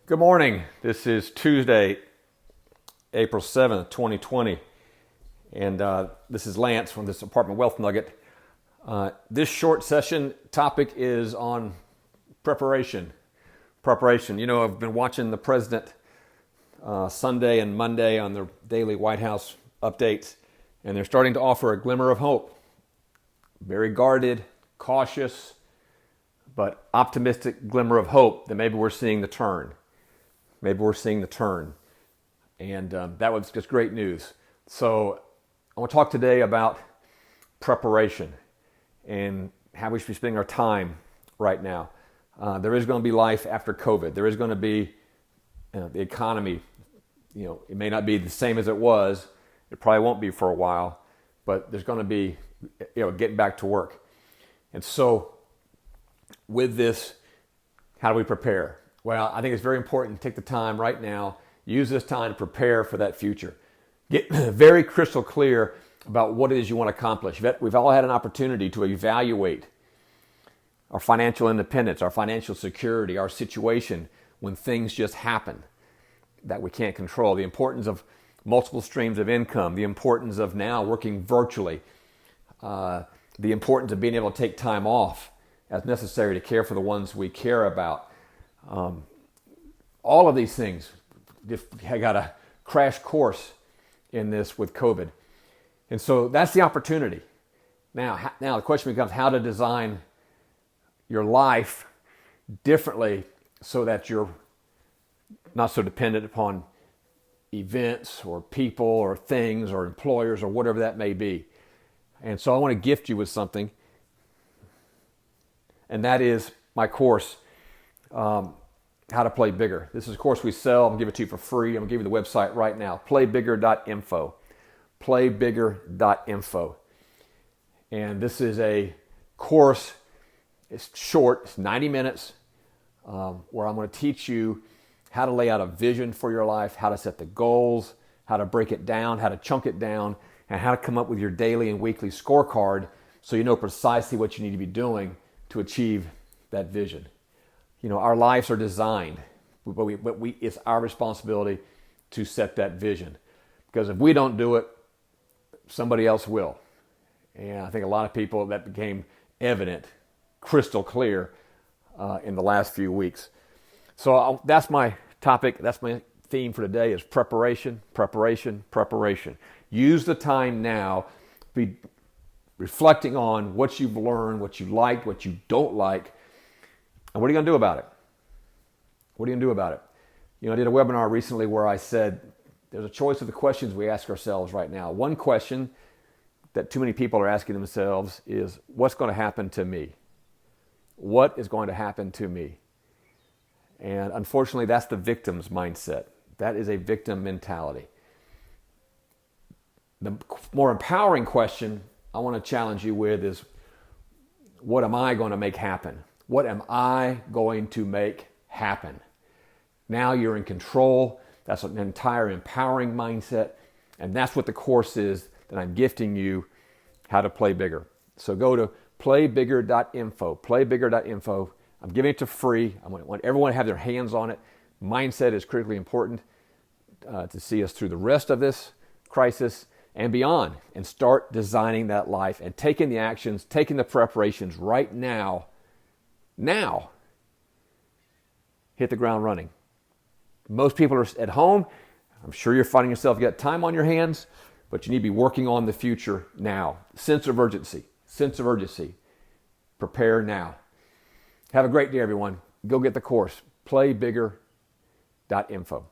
Good morning. This is Tuesday, April 7th, 2020. And this is Lance from this apartment Wealth Nugget. This short session topic is on preparation. Preparation. You know, I've been watching the president Sunday and Monday on the daily White House updates, and they're starting to offer a glimmer of hope. Very guarded, cautious, but optimistic glimmer of hope that maybe we're seeing the turn. Maybe we're seeing the turn. And that was just great news. So I want to talk today about preparation and how we should be spending our time right now. There is going to be life after COVID. There is going to be the economy. You know, it may not be the same as it was. It probably won't be for a while. But there's going to be, getting back to work. And so with this, how do we prepare? Well, I think it's very important to take the time right now, use this time to prepare for that future. Get very crystal clear about what it is you want to accomplish. We've all had an opportunity to evaluate our financial independence, our financial security, our situation when things just happen that we can't control. The importance of multiple streams of income, the importance of now working virtually, the importance of being able to take time off as necessary to care for the ones we care about. All of these things, I got a crash course in this with COVID. And so that's the opportunity. Now the question becomes how to design your life differently so that you're not so dependent upon events or people or things or employers or whatever that may be. And so I want to gift you with something, and that is my course, How to Play Bigger. This is a course we sell. I'm going to give it to you for free. I'm going to give you the website right now, playbigger.info. Playbigger.info. And this is a course. It's short. It's 90 minutes where I'm going to teach you how to lay out a vision for your life, how to set the goals, how to break it down, how to chunk it down, and how to come up with your daily and weekly scorecard so you know precisely what you need to be doing to achieve that vision. You know, our lives are designed, but it's our responsibility to set that vision. Because if we don't do it, somebody else will. And I think a lot of people, that became evident, crystal clear in the last few weeks. So that's my topic, that's my theme for today is preparation, preparation, preparation. Use the time now, be reflecting on what you've learned, what you like, what you don't like, and what are you going to do about it? What are you going to do about it? You know, I did a webinar recently where I said there's a choice of the questions we ask ourselves right now. One question that too many people are asking themselves is, what's going to happen to me? What is going to happen to me? And unfortunately, that's the victim's mindset. That is a victim mentality. The more empowering question I want to challenge you with is, what am I going to make happen? What am I going to make happen? Now you're in control. That's an entire empowering mindset. And that's what the course is that I'm gifting you, How to Play Bigger. So go to playbigger.info, playbigger.info. I'm giving it to free. I want everyone to have their hands on it. Mindset is critically important to see us through the rest of this crisis and beyond, and start designing that life and taking the actions, taking the preparations right now. Now, hit the ground running. Most people are at home. I'm sure you're finding yourself, you got time on your hands, but you need to be working on the future now. Sense of urgency. Sense of urgency. Prepare now. Have a great day, everyone. Go get the course. Playbigger.info.